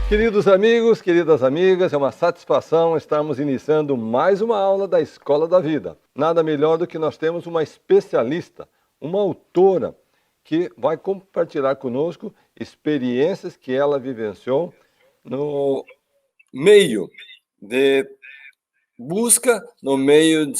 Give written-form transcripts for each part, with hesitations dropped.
Queridos amigos, queridas amigas, é uma satisfação estarmos iniciando mais uma aula da Escola da Vida. Nada melhor do que nós temos uma especialista, uma autora, que vai compartilhar conosco experiências que ela vivenciou no meio de busca, no meio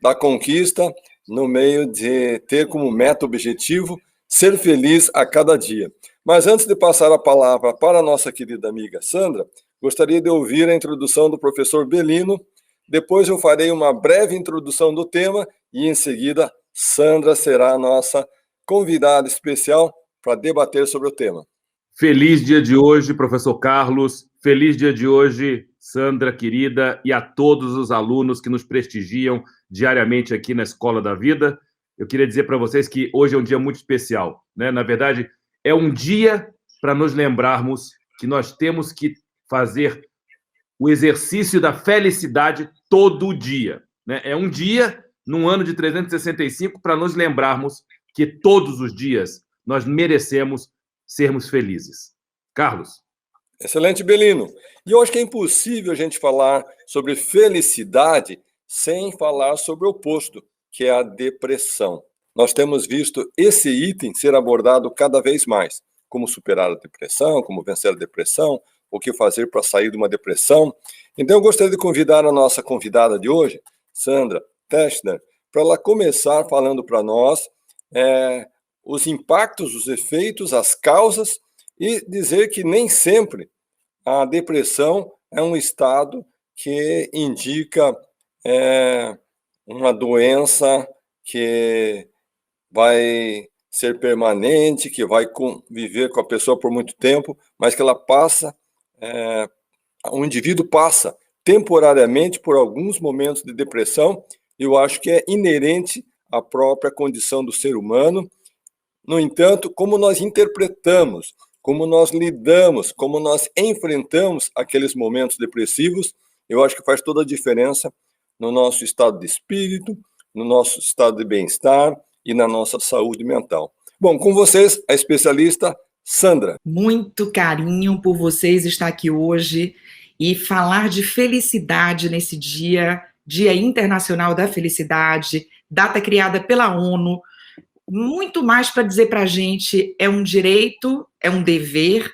da conquista, no meio de ter como meta objetivo ser feliz a cada dia. Mas antes de passar a palavra para a nossa querida amiga Sandra, gostaria de ouvir a introdução do professor Belino. Depois eu farei uma breve introdução do tema e, em seguida, Sandra será a nossa convidada especial para debater sobre o tema. Feliz dia de hoje, professor Carlos. Feliz dia de hoje, Sandra, querida, e a todos os alunos que nos prestigiam diariamente aqui na Escola da Vida. Eu queria dizer para vocês que hoje é um dia muito especial, né? Na verdade, é um dia para nos lembrarmos que nós temos que fazer o exercício da felicidade todo dia, né? É um dia, num ano de 365, para nos lembrarmos que todos os dias nós merecemos sermos felizes. Carlos. Excelente, Belino. E eu acho que é impossível a gente falar sobre felicidade sem falar sobre o oposto, que é a depressão. Nós temos visto esse item ser abordado cada vez mais. Como superar a depressão, como vencer a depressão, o que fazer para sair de uma depressão. Então eu gostaria de convidar a nossa convidada de hoje, Sandra Teschner, para ela começar falando para nós os impactos, os efeitos, as causas, e dizer que nem sempre a depressão é um estado que indica uma doença que vai ser permanente, que vai conviver com a pessoa por muito tempo, mas que ela passa, o indivíduo passa temporariamente por alguns momentos de depressão, e eu acho que é inerente à própria condição do ser humano. No entanto, como nós interpretamos, como nós lidamos, como nós enfrentamos aqueles momentos depressivos, eu acho que faz toda a diferença no nosso estado de espírito, no nosso estado de bem-estar e na nossa saúde mental. Bom, com vocês, a especialista Sandra. Muito carinho por vocês estar aqui hoje e falar de felicidade nesse dia, Dia Internacional da Felicidade, data criada pela ONU. Muito mais para dizer para a gente, é um direito, é um dever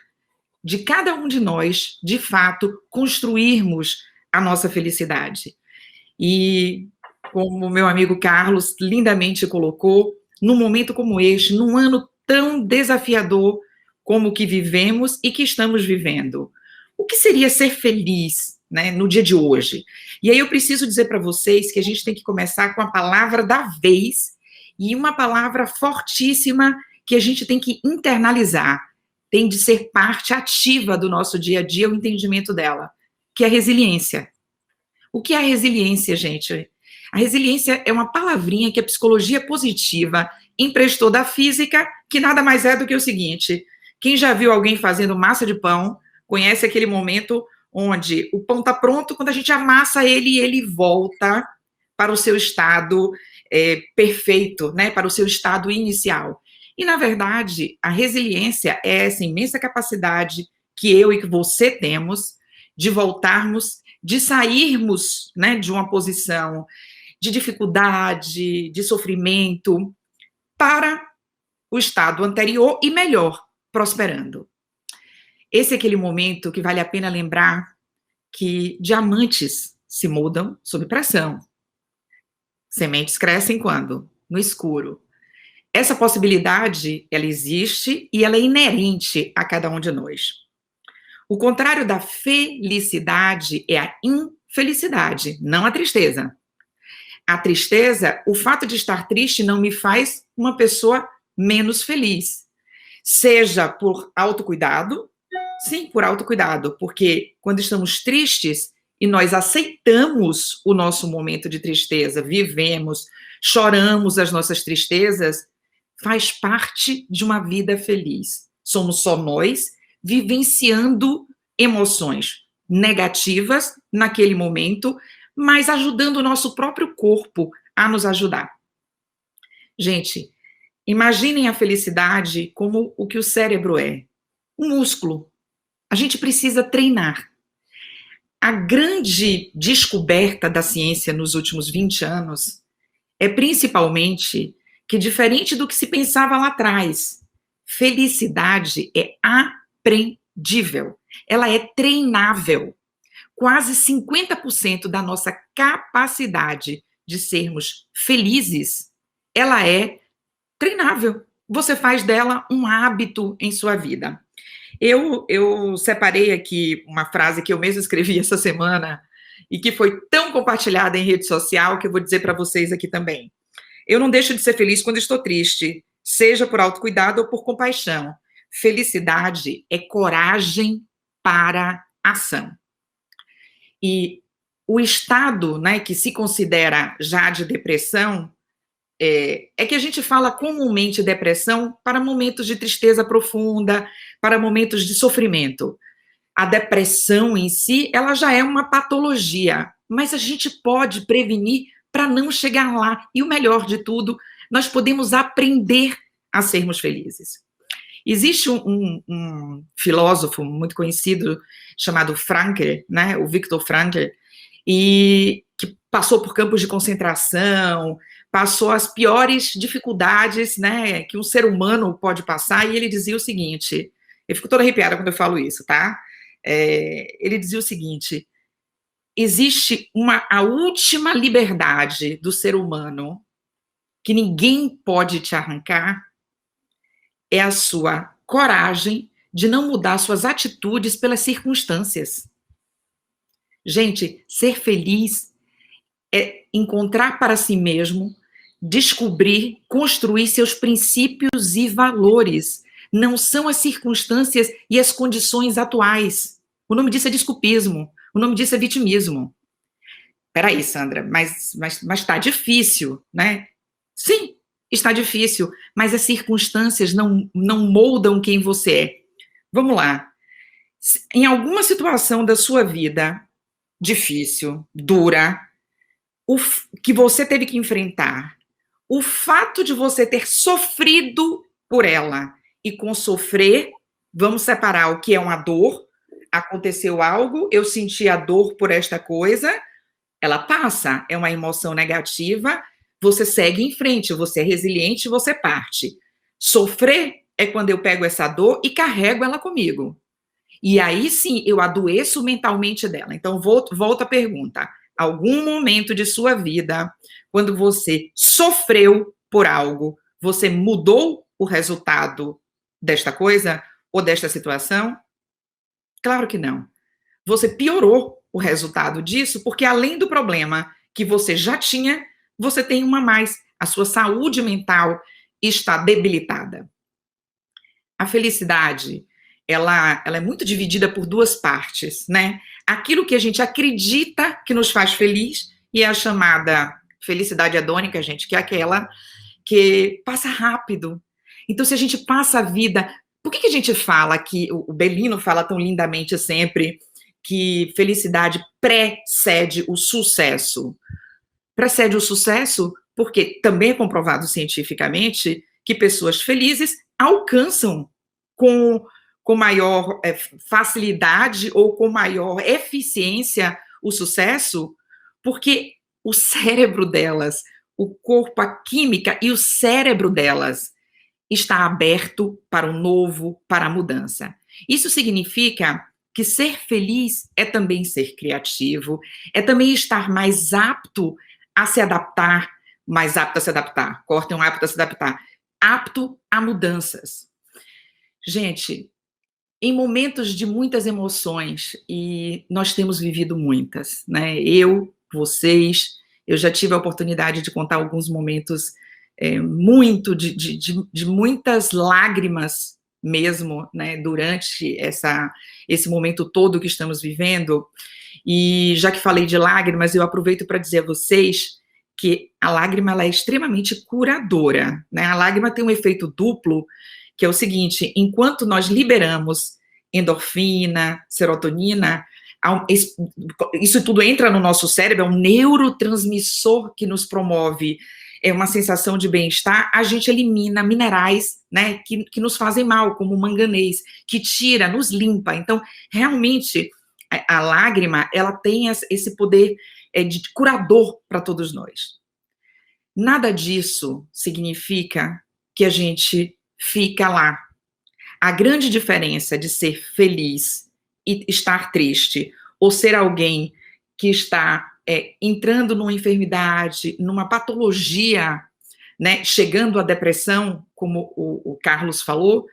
de cada um de nós, de fato, construirmos a nossa felicidade. E, como meu amigo Carlos lindamente colocou, num momento como este, num ano tão desafiador como o que vivemos e que estamos vivendo, o que seria ser feliz, né, no dia de hoje? E aí eu preciso dizer para vocês que a gente tem que começar com a palavra da vez, e uma palavra fortíssima que a gente tem que internalizar, tem de ser parte ativa do nosso dia a dia, o entendimento dela, que é a resiliência. O que é a resiliência, gente? A resiliência é uma palavrinha que a psicologia positiva emprestou da física, que nada mais é do que o seguinte: quem já viu alguém fazendo massa de pão, conhece aquele momento onde o pão está pronto, quando a gente amassa ele, ele volta para o seu estado perfeito, né, para o seu estado inicial. E, na verdade, a resiliência é essa imensa capacidade que eu e que você temos de voltarmos, de sairmos, né, de uma posição de dificuldade, de sofrimento, para o estado anterior e melhor, prosperando. Esse é aquele momento que vale a pena lembrar que diamantes se mudam sob pressão. Sementes crescem quando? No escuro. Essa possibilidade, ela existe e ela é inerente a cada um de nós. O contrário da felicidade é a infelicidade, não a tristeza. A tristeza, o fato de estar triste não me faz uma pessoa menos feliz. Seja por autocuidado, sim, por autocuidado, porque quando estamos tristes e nós aceitamos o nosso momento de tristeza, vivemos, choramos as nossas tristezas, faz parte de uma vida feliz. Somos só nós vivenciando emoções negativas naquele momento, mas ajudando o nosso próprio corpo a nos ajudar. Gente, imaginem a felicidade como o que o cérebro é, um músculo. A gente precisa treinar. A grande descoberta da ciência nos últimos 20 anos é principalmente que, diferente do que se pensava lá atrás, felicidade é aprendível, ela é treinável. Quase 50% da nossa capacidade de sermos felizes, ela é treinável. Você faz dela um hábito em sua vida. Eu separei aqui uma frase que eu mesma escrevi essa semana e que foi tão compartilhada em rede social que eu vou dizer para vocês aqui também. Eu não deixo de ser feliz quando estou triste, seja por autocuidado ou por compaixão. Felicidade é coragem para ação. E o estado, né, que se considera já de depressão, é que a gente fala comumente depressão para momentos de tristeza profunda, para momentos de sofrimento. A depressão em si, ela já é uma patologia, mas a gente pode prevenir para não chegar lá. E o melhor de tudo, nós podemos aprender a sermos felizes. Existe um filósofo muito conhecido chamado Frankl, né, o Viktor Frankl, e que passou por campos de concentração, passou as piores dificuldades, né, que um ser humano pode passar, e ele dizia o seguinte, eu fico toda arrepiada quando eu falo isso, tá? Ele dizia o seguinte, existe a última liberdade do ser humano que ninguém pode te arrancar, é a sua coragem de não mudar suas atitudes pelas circunstâncias. Gente, ser feliz é encontrar para si mesmo, descobrir, construir seus princípios e valores. Não são as circunstâncias e as condições atuais. O nome disso é desculpismo, o nome disso é vitimismo. Peraí, Sandra, mas está difícil, né? Sim, está difícil, mas as circunstâncias não moldam quem você é. Vamos lá. Em alguma situação da sua vida difícil, dura, que você teve que enfrentar, o fato de você ter sofrido por ela, e com sofrer, vamos separar o que é uma dor, aconteceu algo, eu senti a dor por esta coisa, ela passa, é uma emoção negativa, você segue em frente, você é resiliente, você parte. Sofrer é quando eu pego essa dor e carrego ela comigo. E aí sim, eu adoeço mentalmente dela. Então, volto à pergunta. Algum momento de sua vida, quando você sofreu por algo, você mudou o resultado desta coisa ou desta situação? Claro que não. Você piorou o resultado disso, porque além do problema que você já tinha, você tem uma a mais. A sua saúde mental está debilitada. A felicidade, ela é muito dividida por duas partes, né? Aquilo que a gente acredita que nos faz feliz, e é a chamada felicidade hedônica, gente, que é aquela que passa rápido. Então, se a gente passa a vida... Por que a gente fala que... O Bellino fala tão lindamente sempre que felicidade precede o sucesso. Precede o sucesso porque também é comprovado cientificamente que pessoas felizes alcançam com maior facilidade ou com maior eficiência o sucesso, porque o cérebro delas, o corpo, a química e o cérebro delas está aberto para o novo, para a mudança. Isso significa que ser feliz é também ser criativo, é também estar mais apto a se adaptar, cortem um apto a se adaptar, apto a mudanças. Gente, em momentos de muitas emoções, e nós temos vivido muitas, né? Vocês, eu já tive a oportunidade de contar alguns momentos de muitas lágrimas mesmo, né, durante esse momento todo que estamos vivendo. E já que falei de lágrimas, eu aproveito para dizer a vocês que a lágrima ela é extremamente curadora, né? A lágrima tem um efeito duplo, que é o seguinte: enquanto nós liberamos endorfina, serotonina, isso tudo entra no nosso cérebro, é um neurotransmissor que nos promove uma sensação de bem-estar, a gente elimina minerais né, que nos fazem mal, como o manganês, que tira, nos limpa. Então, realmente, a lágrima, ela tem esse poder de curador para todos nós. Nada disso significa que a gente fica lá. A grande diferença de ser feliz e estar triste, ou ser alguém que está entrando numa enfermidade, numa patologia, né, chegando à depressão, como o Carlos falou,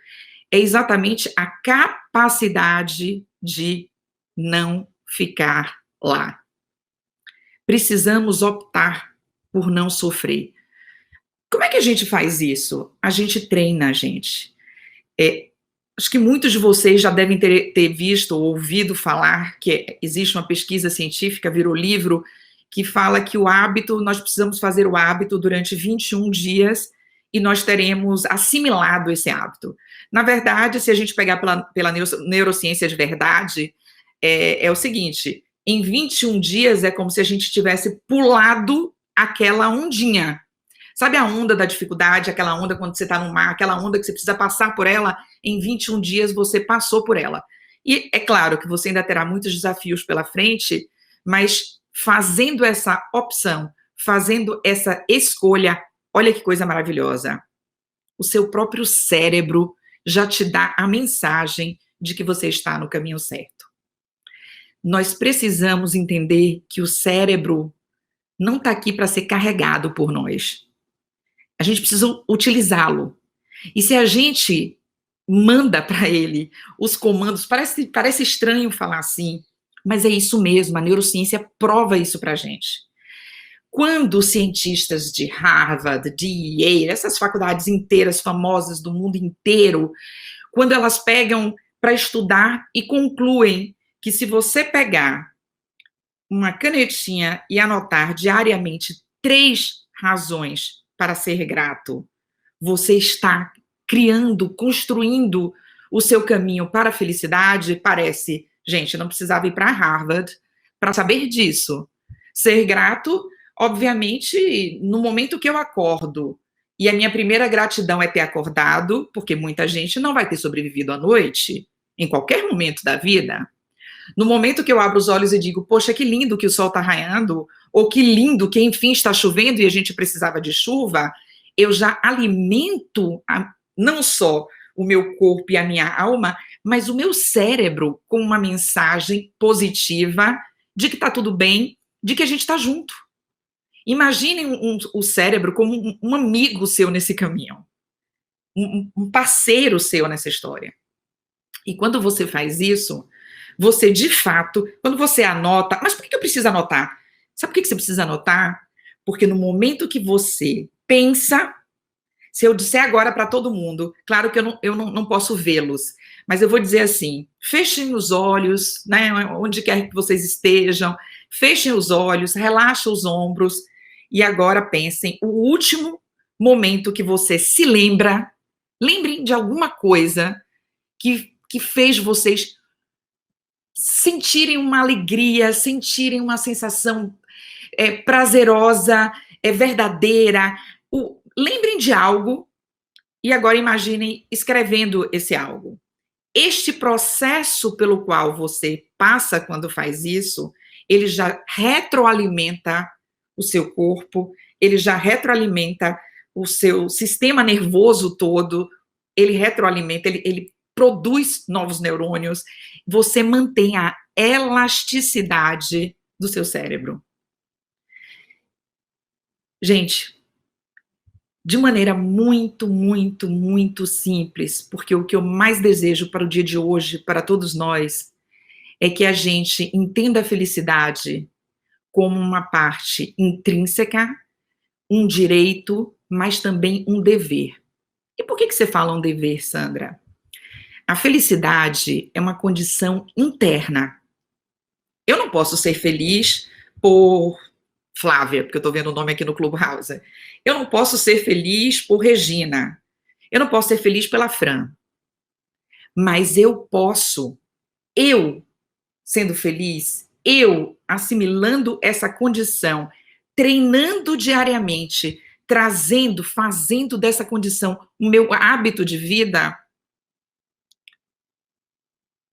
é exatamente a capacidade de não ficar lá. Precisamos optar por não sofrer. Como é que a gente faz isso? A gente treina, gente. Acho que muitos de vocês já devem ter visto ou ouvido falar que existe uma pesquisa científica, virou livro, que fala que o hábito, nós precisamos fazer o hábito durante 21 dias e nós teremos assimilado esse hábito. Na verdade, se a gente pegar pela neurociência de verdade, é o seguinte, em 21 dias é como se a gente tivesse pulado aquela ondinha. Sabe a onda da dificuldade, aquela onda quando você está no mar, aquela onda que você precisa passar por ela, em 21 dias você passou por ela. E é claro que você ainda terá muitos desafios pela frente, mas fazendo essa opção, fazendo essa escolha, olha que coisa maravilhosa. O seu próprio cérebro já te dá a mensagem de que você está no caminho certo. Nós precisamos entender que o cérebro não está aqui para ser carregado por nós. A gente precisa utilizá-lo. E se a gente manda para ele os comandos, parece estranho falar assim, mas é isso mesmo, a neurociência prova isso para a gente. Quando cientistas de Harvard, de Yale, essas faculdades inteiras famosas do mundo inteiro, quando elas pegam para estudar e concluem que se você pegar uma canetinha e anotar diariamente 3 razões para ser grato, você está criando, construindo o seu caminho para a felicidade. Parece, gente, não precisava ir para Harvard para saber disso. Ser grato, obviamente, no momento que eu acordo, e a minha primeira gratidão é ter acordado, porque muita gente não vai ter sobrevivido à noite, em qualquer momento da vida. No momento que eu abro os olhos e digo, poxa, que lindo que o sol está raiando, ou que lindo que, enfim, está chovendo e a gente precisava de chuva, eu já alimento não só o meu corpo e a minha alma, mas o meu cérebro com uma mensagem positiva de que está tudo bem, de que a gente está junto. Imaginem o cérebro como um amigo seu nesse caminho, um parceiro seu nessa história. E quando você faz isso, você, de fato, quando você anota... Mas por que eu preciso anotar? Sabe por que você precisa anotar? Porque no momento que você pensa... Se eu disser agora para todo mundo, claro que eu não posso vê-los, mas eu vou dizer assim, fechem os olhos, né, onde quer que vocês estejam, fechem os olhos, relaxem os ombros, e agora pensem, o último momento que você se lembrem de alguma coisa que fez vocês sentirem uma alegria, sentirem uma sensação prazerosa, verdadeira. Lembrem de algo e agora imaginem escrevendo esse algo. Este processo pelo qual você passa quando faz isso, ele já retroalimenta o seu corpo, ele já retroalimenta o seu sistema nervoso todo, ele retroalimenta, ele produz novos neurônios, você mantém a elasticidade do seu cérebro. Gente, de maneira muito, muito, muito simples, porque o que eu mais desejo para o dia de hoje, para todos nós, é que a gente entenda a felicidade como uma parte intrínseca, um direito, mas também um dever. E por que você fala um dever, Sandra? A felicidade é uma condição interna. Eu não posso ser feliz por Flávia, porque eu estou vendo o nome aqui no Clubhouse. Eu não posso ser feliz por Regina. Eu não posso ser feliz pela Fran. Mas eu posso, sendo feliz, eu assimilando essa condição, treinando diariamente, trazendo, fazendo dessa condição o meu hábito de vida,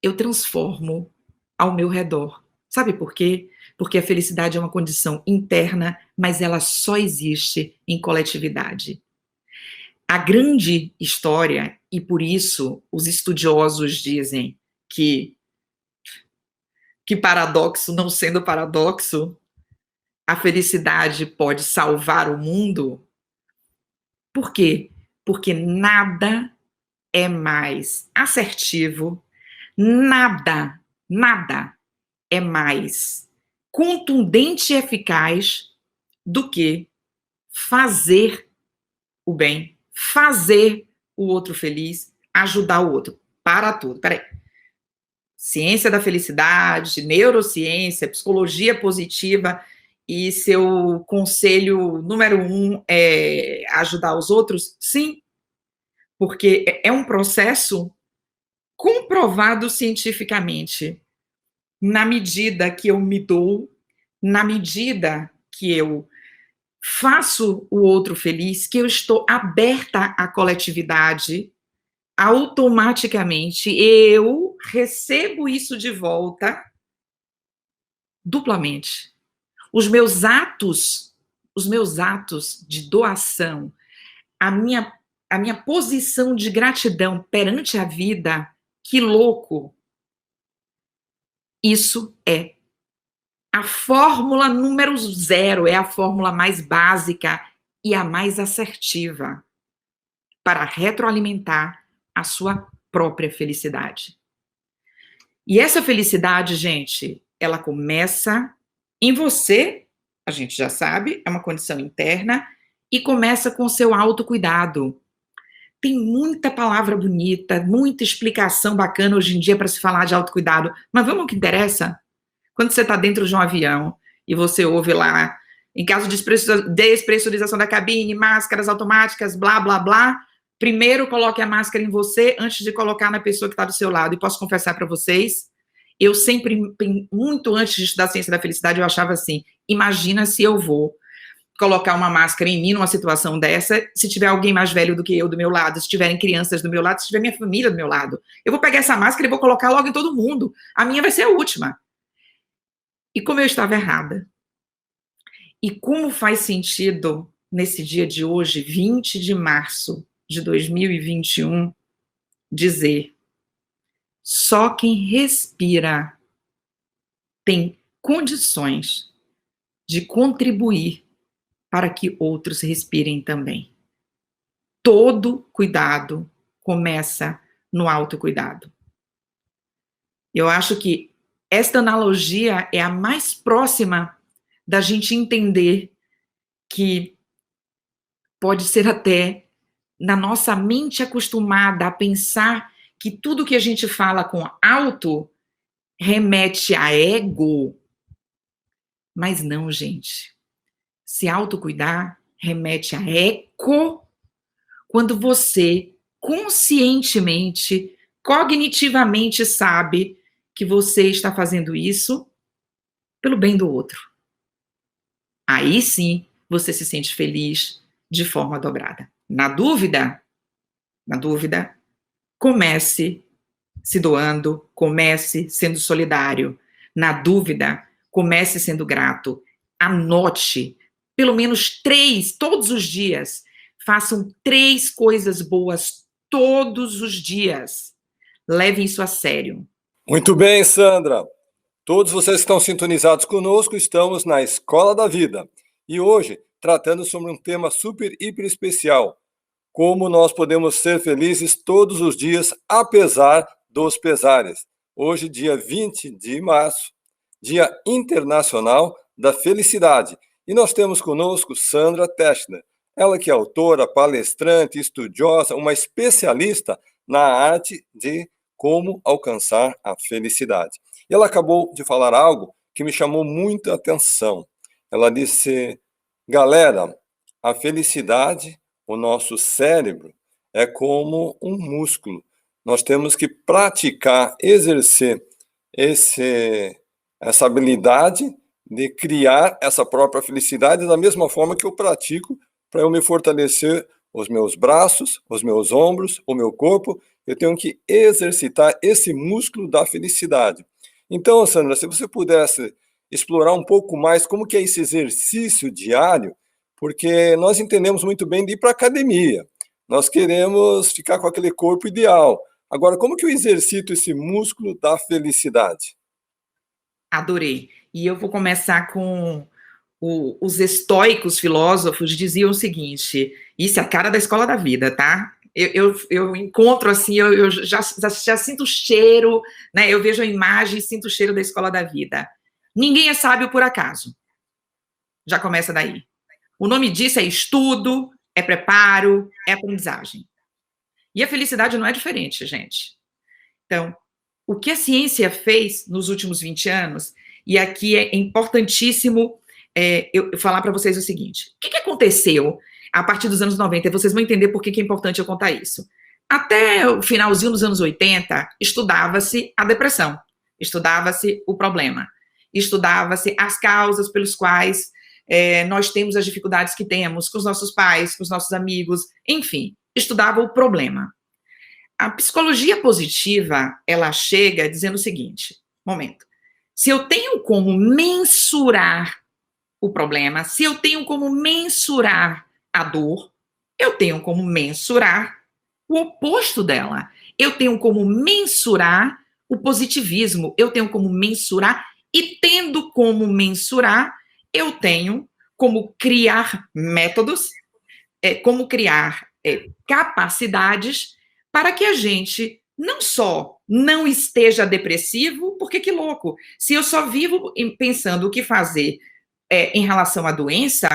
eu transformo ao meu redor. Sabe por quê? Porque a felicidade é uma condição interna, mas ela só existe em coletividade. A grande história, e por isso os estudiosos dizem que paradoxo não sendo paradoxo, a felicidade pode salvar o mundo. Por quê? Porque nada é mais assertivo, nada é mais contundente e eficaz do que fazer o bem, fazer o outro feliz, ajudar o outro. Para tudo, peraí. Ciência da felicidade, neurociência, psicologia positiva, e seu conselho número 1 é ajudar os outros? Sim, porque é um processo comprovado cientificamente. Na medida que eu me dou, na medida que eu faço o outro feliz, que eu estou aberta à coletividade, automaticamente eu recebo isso de volta duplamente. Os meus atos de doação, a minha posição de gratidão perante a vida, que louco! Isso é a fórmula número 0, é a fórmula mais básica e a mais assertiva para retroalimentar a sua própria felicidade. E essa felicidade, gente, ela começa em você, a gente já sabe, é uma condição interna, e começa com o seu autocuidado. Tem muita palavra bonita, muita explicação bacana hoje em dia para se falar de autocuidado, mas vamos ao que interessa? Quando você está dentro de um avião e você ouve lá, em caso de despressurização da cabine, máscaras automáticas, blá, blá, blá, primeiro coloque a máscara em você antes de colocar na pessoa que está do seu lado. E posso confessar para vocês, eu sempre, muito antes de estudar Ciência da Felicidade, eu achava assim, imagina se eu vou colocar uma máscara em mim numa situação dessa, se tiver alguém mais velho do que eu do meu lado, se tiverem crianças do meu lado, se tiver minha família do meu lado. Eu vou pegar essa máscara e vou colocar logo em todo mundo. A minha vai ser a última. E como eu estava errada. E como faz sentido, nesse dia de hoje, 20 de março de 2021, dizer: só quem respira tem condições de contribuir para que outros respirem também. Todo cuidado começa no autocuidado. Eu acho que esta analogia é a mais próxima da gente entender que pode ser até na nossa mente acostumada a pensar que tudo que a gente fala com auto remete a ego. Mas não, gente. Se autocuidar remete a eco quando você conscientemente, cognitivamente sabe que você está fazendo isso pelo bem do outro. Aí sim, você se sente feliz de forma dobrada. Na dúvida, comece se doando, comece sendo solidário. Na dúvida, comece sendo grato. Anote pelo menos 3, todos os dias. Façam 3 coisas boas todos os dias. Levem isso a sério. Muito bem, Sandra. Todos vocês que estão sintonizados conosco, estamos na Escola da Vida. E hoje, tratando sobre um tema super, hiper especial. Como nós podemos ser felizes todos os dias, apesar dos pesares. Hoje, dia 20 de março, Dia Internacional da Felicidade. E nós temos conosco Sandra Teschner. Ela que é autora, palestrante, estudiosa, uma especialista na arte de como alcançar a felicidade. E ela acabou de falar algo que me chamou muita atenção. Ela disse: galera, a felicidade, o nosso cérebro, é como um músculo. Nós temos que praticar, exercer essa habilidade de criar essa própria felicidade da mesma forma que eu pratico para eu me fortalecer os meus braços, os meus ombros, o meu corpo. Eu tenho que exercitar esse músculo da felicidade. Então, Sandra, se você pudesse explorar um pouco mais como que é esse exercício diário, porque nós entendemos muito bem de ir para a academia. Nós queremos ficar com aquele corpo ideal. Agora, como que eu exercito esse músculo da felicidade? Adorei. E eu vou começar com os estoicos filósofos diziam o seguinte, isso é a cara da escola da vida, tá? Eu encontro assim, eu já sinto o cheiro, né? Eu vejo a imagem e sinto o cheiro da escola da vida. Ninguém é sábio por acaso. Já começa daí. O nome disso é estudo, é preparo, é aprendizagem. E a felicidade não é diferente, gente. Então, o que a ciência fez nos últimos 20 anos, e aqui é importantíssimo eu falar para vocês o seguinte, o que aconteceu a partir dos anos 90, e vocês vão entender por que é importante eu contar isso. Até o finalzinho dos anos 80, estudava-se a depressão, estudava-se o problema, estudava-se as causas pelos quais nós temos as dificuldades que temos com os nossos pais, com os nossos amigos, enfim, estudava o problema. A psicologia positiva, ela chega dizendo o seguinte, momento, se eu tenho como mensurar o problema, se eu tenho como mensurar a dor, eu tenho como mensurar o oposto dela. Eu tenho como mensurar o positivismo, eu tenho como mensurar, e tendo como mensurar, eu tenho como criar métodos, como criar capacidades para que a gente não só não esteja depressivo, porque que louco, se eu só vivo pensando o que fazer em relação à doença,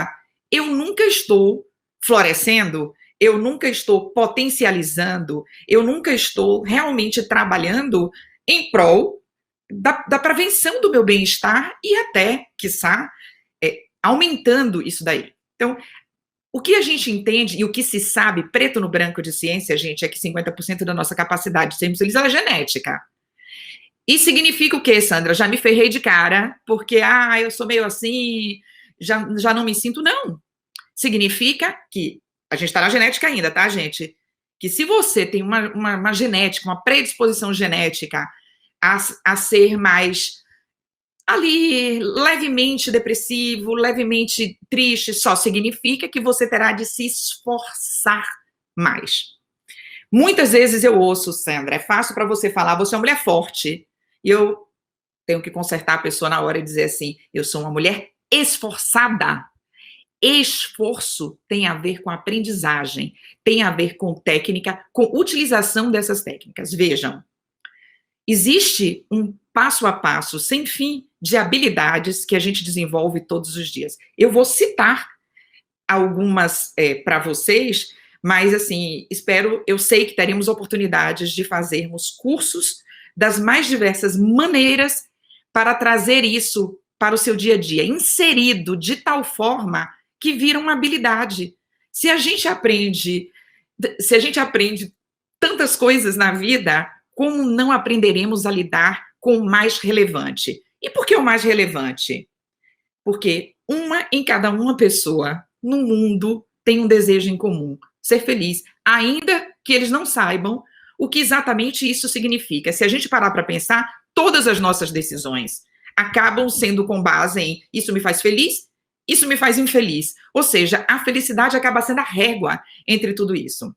eu nunca estou florescendo, eu nunca estou potencializando, eu nunca estou realmente trabalhando em prol da prevenção do meu bem-estar e até, quiçá, aumentando isso daí. Então, o que a gente entende e o que se sabe, preto no branco de ciência, gente, é que 50% da nossa capacidade de sermos felizes é genética. E significa o quê, Sandra? Já me ferrei de cara, porque, eu sou meio assim, já não me sinto, não. Significa que, a gente está na genética ainda, tá, gente? Que se você tem uma genética, uma predisposição genética a ser mais, ali, levemente depressivo, levemente triste, só significa que você terá de se esforçar mais. Muitas vezes eu ouço, Sandra, é fácil para você falar, você é uma mulher forte. E eu tenho que consertar a pessoa na hora e dizer assim, eu sou uma mulher esforçada. Esforço tem a ver com aprendizagem, tem a ver com técnica, com utilização dessas técnicas. Vejam, existe um passo a passo sem fim de habilidades que a gente desenvolve todos os dias. Eu vou citar algumas para vocês, mas assim, eu sei que teremos oportunidades de fazermos cursos das mais diversas maneiras para trazer isso para o seu dia a dia, inserido de tal forma que vira uma habilidade. Se a gente aprende tantas coisas na vida, como não aprenderemos a lidar com o mais relevante? E por que o mais relevante? Porque uma em cada uma pessoa no mundo tem um desejo em comum, ser feliz, ainda que eles não saibam o que exatamente isso significa. Se a gente parar para pensar, todas as nossas decisões acabam sendo com base em isso me faz feliz, isso me faz infeliz. Ou seja, a felicidade acaba sendo a régua entre tudo isso.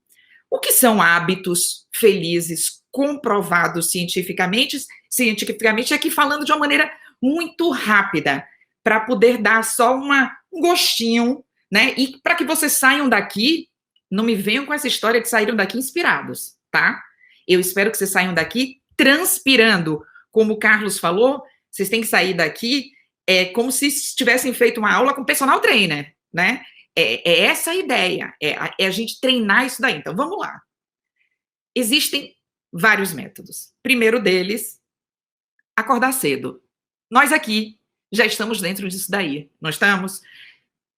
O que são hábitos felizes comprovados cientificamente, aqui falando de uma maneira muito rápida, para poder dar só um gostinho, né? E para que vocês saiam daqui, não me venham com essa história que saíram daqui inspirados, tá? Eu espero que vocês saiam daqui transpirando. Como o Carlos falou, vocês têm que sair daqui como se tivessem feito uma aula com personal trainer, né? É essa a ideia, é a gente treinar isso daí. Então, vamos lá. Existem vários métodos. Primeiro deles, acordar cedo. Nós aqui já estamos dentro disso daí, não estamos?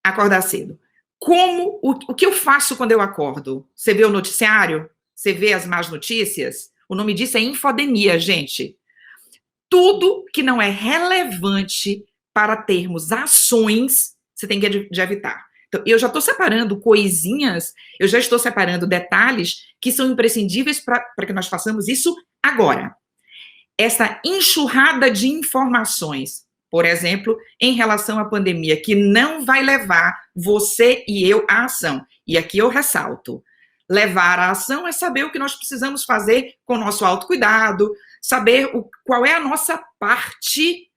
Acordar cedo. O que eu faço quando eu acordo? Você vê o noticiário? Você vê as más notícias? O nome disso é infodemia, gente. Tudo que não é relevante para termos ações, você tem que evitar. Então, eu já estou separando coisinhas, eu já estou separando detalhes que são imprescindíveis para que nós façamos isso agora. Essa enxurrada de informações, por exemplo, em relação à pandemia, que não vai levar você e eu à ação. E aqui eu ressalto, levar à ação é saber o que nós precisamos fazer com o nosso autocuidado, saber qual é a nossa parte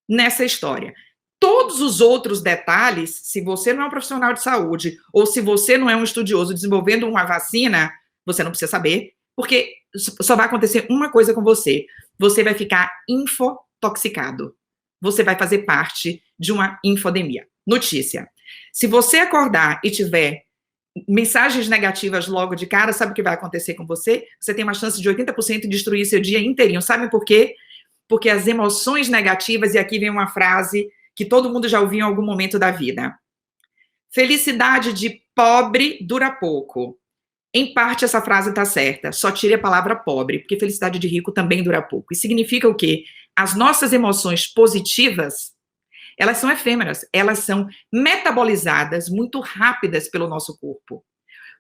nessa história. Todos os outros detalhes, se você não é um profissional de saúde, ou se você não é um estudioso desenvolvendo uma vacina, você não precisa saber, porque só vai acontecer uma coisa com você. Você vai ficar infotoxicado. Você vai fazer parte de uma infodemia. Notícia. Se você acordar e tiver mensagens negativas logo de cara, sabe o que vai acontecer com você? Você tem uma chance de 80% de destruir seu dia inteirinho. Sabe por quê? Porque as emoções negativas, e aqui vem uma frase que todo mundo já ouviu em algum momento da vida. Felicidade de pobre dura pouco. Em parte, essa frase está certa. Só tire a palavra pobre, porque felicidade de rico também dura pouco. E significa o quê? As nossas emoções positivas, elas são efêmeras, elas são metabolizadas muito rápidas pelo nosso corpo.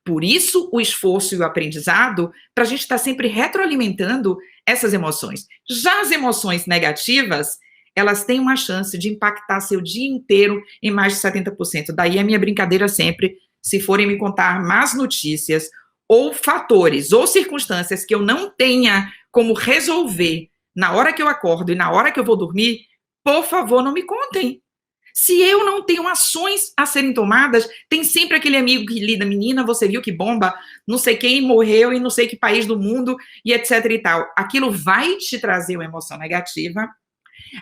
Por isso, o esforço e o aprendizado, para a gente estar sempre retroalimentando essas emoções. Já as emoções negativas, elas têm uma chance de impactar seu dia inteiro em mais de 70%. Daí a minha brincadeira sempre, se forem me contar más notícias, ou fatores, ou circunstâncias que eu não tenha como resolver na hora que eu acordo e na hora que eu vou dormir, por favor, não me contem. Se eu não tenho ações a serem tomadas, tem sempre aquele amigo que lida, menina, você viu que bomba, não sei quem morreu em não sei que país do mundo, e etc e tal. Aquilo vai te trazer uma emoção negativa,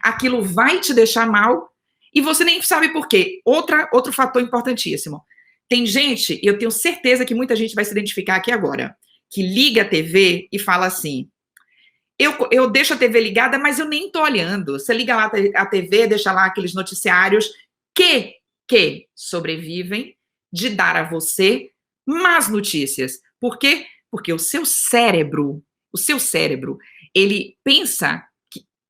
aquilo vai te deixar mal, e você nem sabe por quê. Outro fator importantíssimo. Tem gente, e eu tenho certeza que muita gente vai se identificar aqui agora, que liga a TV e fala assim, eu deixo a TV ligada, mas eu nem estou olhando. Você liga lá a TV, deixa lá aqueles noticiários que sobrevivem de dar a você más notícias. Por quê? Porque o seu cérebro, ele pensa,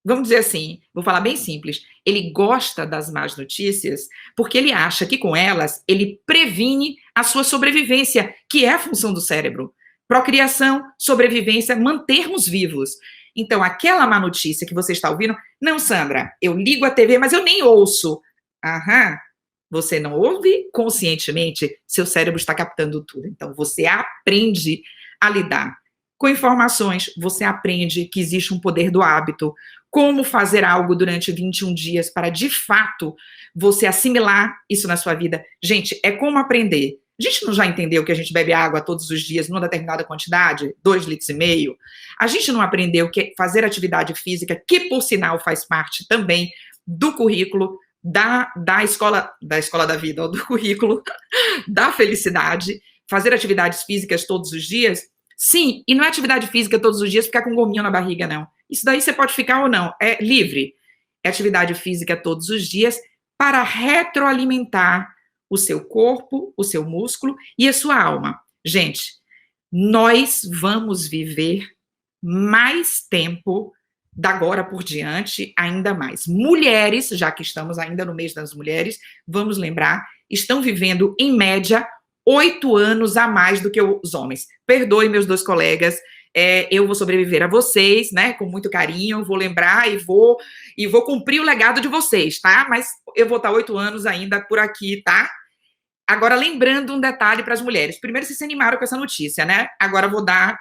vamos dizer assim, vou falar bem simples, ele gosta das más notícias porque ele acha que com elas ele previne a sua sobrevivência, que é a função do cérebro. Procriação, sobrevivência, mantermos vivos. Então, aquela má notícia que você está ouvindo, não, Sandra, eu ligo a TV, mas eu nem ouço. Aham, você não ouve conscientemente, seu cérebro está captando tudo. Então, você aprende a lidar com informações, você aprende que existe um poder do hábito, como fazer algo durante 21 dias para, de fato, você assimilar isso na sua vida. Gente, é como aprender. A gente não já entendeu que a gente bebe água todos os dias numa determinada quantidade, 2,5 litros? A gente não aprendeu que fazer atividade física, que por sinal faz parte também do currículo da escola da vida, ou do currículo da felicidade, fazer atividades físicas todos os dias? Sim, e não é atividade física todos os dias ficar com um gominho na barriga, não. Isso daí você pode ficar ou não, é livre. É atividade física todos os dias para retroalimentar o seu corpo, o seu músculo e a sua alma. Gente, nós vamos viver mais tempo da agora por diante, ainda mais. Mulheres, já que estamos ainda no mês das mulheres, vamos lembrar, estão vivendo, em média, 8 anos a mais do que os homens. Perdoe, meus 2 colegas, eu vou sobreviver a vocês, né, com muito carinho, vou lembrar e vou cumprir o legado de vocês, tá? Mas eu vou estar 8 anos ainda por aqui, tá? Agora, lembrando um detalhe para as mulheres. Primeiro, vocês se animaram com essa notícia, né? Agora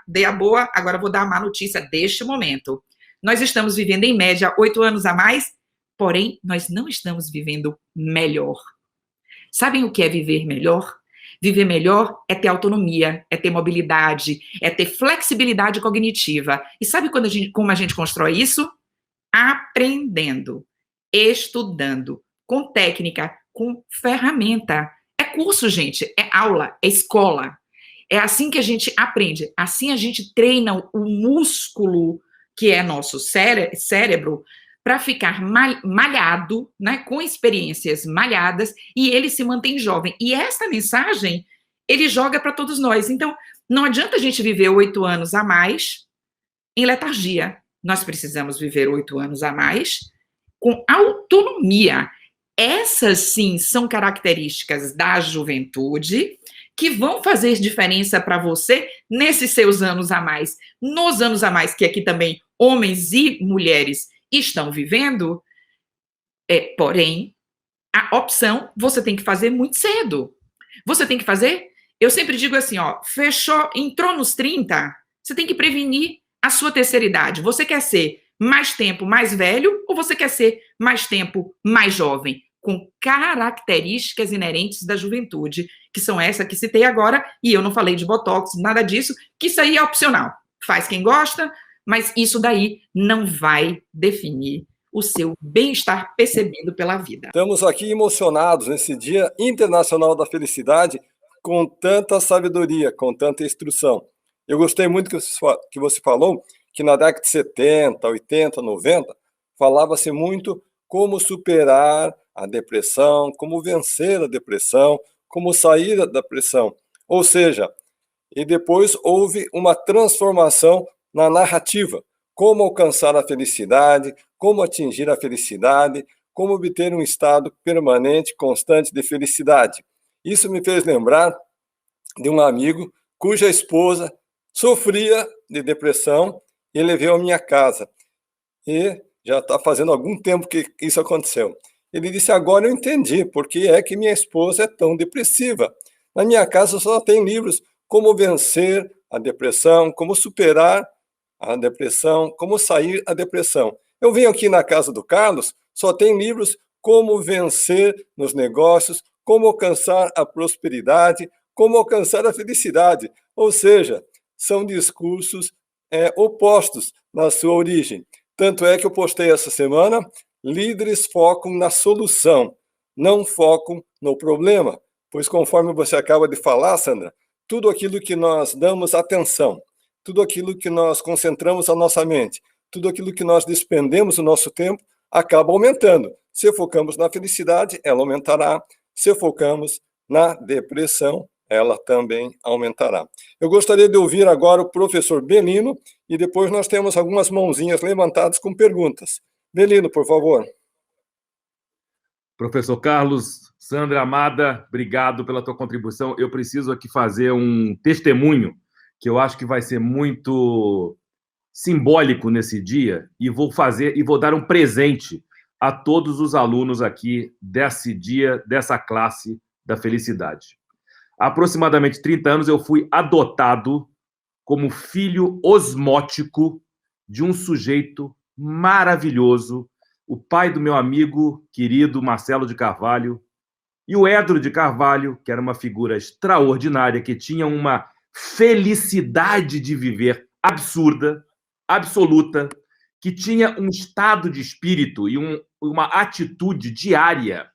dei a boa, agora vou dar a má notícia deste momento. Nós estamos vivendo, em média, 8 anos a mais, porém, nós não estamos vivendo melhor. Sabem o que é viver melhor? Viver melhor é ter autonomia, é ter mobilidade, é ter flexibilidade cognitiva. E sabe como a gente constrói isso? Aprendendo, estudando, com técnica, com ferramenta. É curso, gente, é aula, é escola. É assim que a gente aprende, assim a gente treina o músculo que é nosso cérebro para ficar malhado, né, com experiências malhadas, e ele se mantém jovem. E essa mensagem, ele joga para todos nós. Então, não adianta a gente viver 8 anos a mais em letargia. Nós precisamos viver 8 anos a mais com autonomia. Essas, sim, são características da juventude que vão fazer diferença para você nesses seus anos a mais. Nos anos a mais que aqui também homens e mulheres estão vivendo, porém, a opção você tem que fazer muito cedo. Você tem que fazer, eu sempre digo assim, ó, fechou, entrou nos 30, você tem que prevenir a sua terceira idade. Você quer ser mais tempo mais velho ou você quer ser mais tempo mais jovem? Com características inerentes da juventude, que são essas que citei agora, e eu não falei de botox, nada disso, que isso aí é opcional. Faz quem gosta, mas isso daí não vai definir o seu bem-estar percebido pela vida. Estamos aqui emocionados nesse Dia Internacional da Felicidade, com tanta sabedoria, com tanta instrução. Eu gostei muito que você falou que na década de 70, 80, 90, falava-se muito como superar a depressão, como vencer a depressão, como sair da depressão. Ou seja, e depois houve uma transformação na narrativa. Como alcançar a felicidade, como atingir a felicidade, como obter um estado permanente, constante de felicidade. Isso me fez lembrar de um amigo cuja esposa sofria de depressão e ele veio à minha casa. E já está fazendo algum tempo que isso aconteceu. Ele disse, agora eu entendi por que é que minha esposa é tão depressiva. Na minha casa só tem livros como vencer a depressão, como superar a depressão, como sair da depressão. Eu venho aqui na casa do Carlos, só tem livros como vencer nos negócios, como alcançar a prosperidade, como alcançar a felicidade. Ou seja, são discursos opostos na sua origem. Tanto é que eu postei essa semana, líderes focam na solução, não focam no problema. Pois conforme você acaba de falar, Sandra, tudo aquilo que nós damos atenção, tudo aquilo que nós concentramos a nossa mente, tudo aquilo que nós despendemos o nosso tempo, acaba aumentando. Se focamos na felicidade, ela aumentará. Se focamos na depressão, ela também aumentará. Eu gostaria de ouvir agora o professor Belino e depois nós temos algumas mãozinhas levantadas com perguntas. Belino, por favor. Professor Carlos, Sandra amada, obrigado pela tua contribuição. Eu preciso aqui fazer um testemunho que eu acho que vai ser muito simbólico nesse dia e vou dar um presente a todos os alunos aqui desse dia, dessa classe da felicidade. Há aproximadamente 30 anos eu fui adotado como filho osmótico de um sujeito maravilhoso, o pai do meu amigo querido Marcelo de Carvalho, e o Edro de Carvalho, que era uma figura extraordinária, que tinha uma felicidade de viver absurda, absoluta, que tinha um estado de espírito e uma atitude diária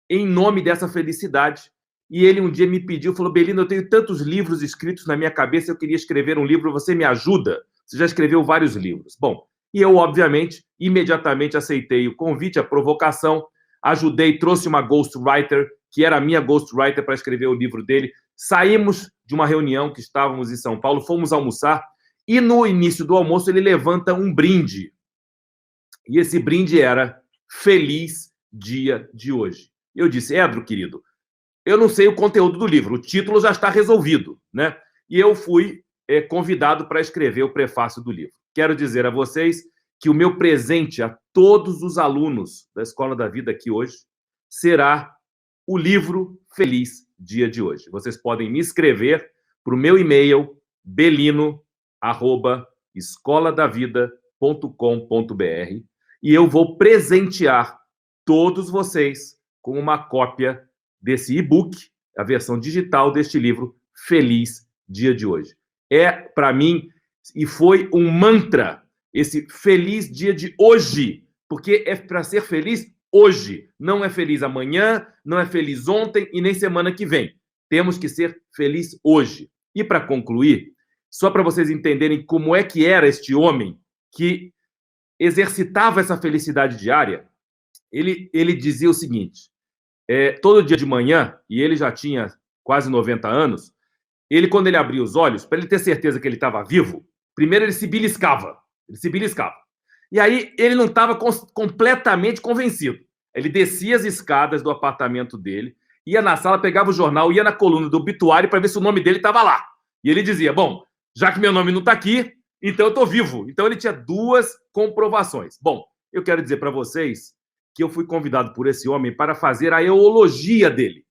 em nome dessa felicidade. E ele um dia me pediu, falou, Belino, eu tenho tantos livros escritos na minha cabeça, eu queria escrever um livro, você me ajuda? Você já escreveu vários livros. Bom, e eu, obviamente, imediatamente aceitei o convite, a provocação, ajudei, trouxe uma ghostwriter, que era a minha ghostwriter para escrever o livro dele. Saímos de uma reunião que estávamos em São Paulo, fomos almoçar, e no início do almoço ele levanta um brinde. E esse brinde era Feliz Dia de Hoje. Eu disse, Edro, querido, eu não sei o conteúdo do livro, o título já está resolvido, né? E eu fui convidado para escrever o prefácio do livro. Quero dizer a vocês que o meu presente a todos os alunos da Escola da Vida aqui hoje será o livro Feliz Dia de Hoje. Vocês podem me escrever para o meu e-mail belino@escoladavida.com.br e eu vou presentear todos vocês com uma cópia desse e-book, a versão digital deste livro Feliz Dia de Hoje. É, para mim, e foi um mantra, esse feliz dia de hoje, porque é para ser feliz hoje, não é feliz amanhã, não é feliz ontem e nem semana que vem. Temos que ser feliz hoje. E para concluir, só para vocês entenderem como é que era este homem que exercitava essa felicidade diária, ele dizia o seguinte, todo dia de manhã, e ele já tinha quase 90 anos, quando ele abria os olhos, para ele ter certeza que ele estava vivo, primeiro ele se beliscava. E aí ele não estava completamente convencido. Ele descia as escadas do apartamento dele, ia na sala, pegava o jornal, ia na coluna do obituário para ver se o nome dele estava lá. E ele dizia, bom, já que meu nome não está aqui, então eu estou vivo. Então ele tinha 2 comprovações. Bom, eu quero dizer para vocês que eu fui convidado por esse homem para fazer a eologia dele.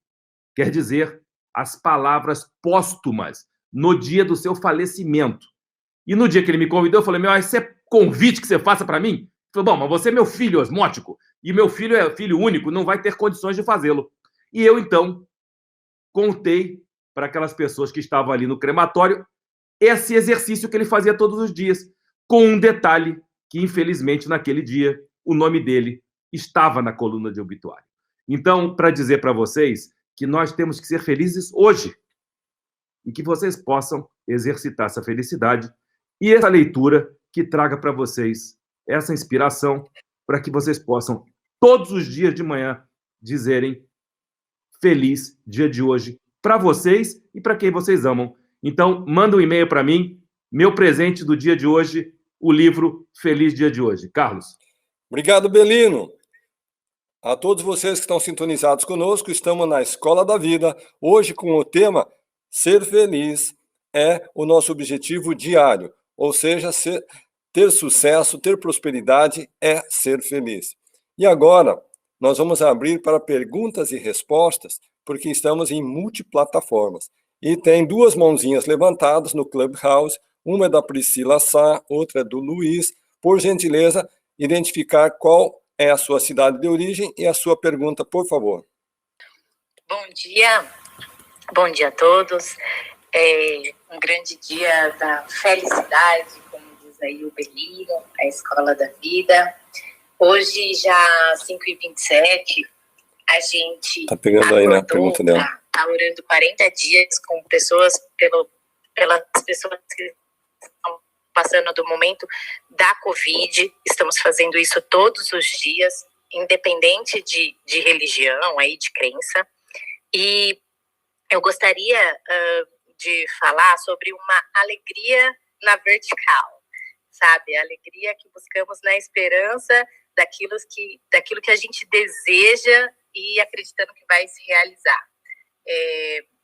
Quer dizer, as palavras póstumas no dia do seu falecimento. E no dia que ele me convidou, eu falei, meu, esse é convite que você faça para mim? Ele falou, bom, mas você é meu filho osmótico, e meu filho é filho único, não vai ter condições de fazê-lo. E eu, então, contei para aquelas pessoas que estavam ali no crematório esse exercício que ele fazia todos os dias, com um detalhe que, infelizmente, naquele dia, o nome dele estava na coluna de obituário. Então, para dizer para vocês que nós temos que ser felizes hoje e que vocês possam exercitar essa felicidade e essa leitura que traga para vocês essa inspiração para que vocês possam, todos os dias de manhã, dizerem feliz dia de hoje para vocês e para quem vocês amam. Então, manda um e-mail para mim, meu presente do dia de hoje, o livro Feliz Dia de Hoje. Carlos. Obrigado, Belino. A todos vocês que estão sintonizados conosco, estamos na Escola da Vida, hoje com o tema Ser Feliz é o nosso objetivo diário, ou seja, ter sucesso, ter prosperidade é ser feliz. E agora, nós vamos abrir para perguntas e respostas, porque estamos em multiplataformas. E tem 2 mãozinhas levantadas no Clubhouse, uma é da Priscila Sá, outra é do Luiz. Por gentileza, identificar qual é a sua cidade de origem e a sua pergunta, por favor. Bom dia a todos. É um grande dia da felicidade, como diz aí o Belino, a Escola da Vida. Hoje, já 5h27, a gente tá pegando aí, né, a pergunta dela. Tá orando 40 dias com pessoas, pelas pessoas que estão passando do momento da Covid. Estamos fazendo isso todos os dias, independente de religião, aí, de crença. E eu gostaria de falar sobre uma alegria na vertical, sabe? A alegria que buscamos na esperança daquilo que a gente deseja e acreditando que vai se realizar.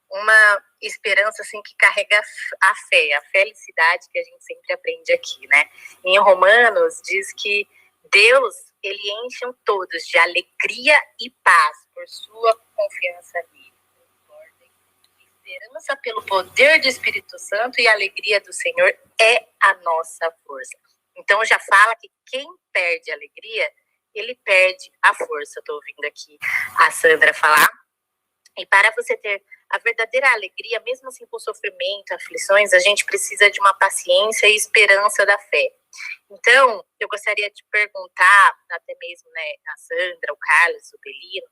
Uma esperança assim que carrega a fé, a felicidade que a gente sempre aprende aqui, né? Em Romanos diz que Deus, ele enche todos de alegria e paz por sua confiança nele. Esperança pelo poder do Espírito Santo e a alegria do Senhor é a nossa força. Então já fala que quem perde a alegria, ele perde a força. Estou ouvindo aqui a Sandra falar. E para você ter a verdadeira alegria, mesmo assim com sofrimento, aflições, a gente precisa de uma paciência e esperança da fé. Então, eu gostaria de perguntar, até mesmo, né, a Sandra, o Carlos, o Belino,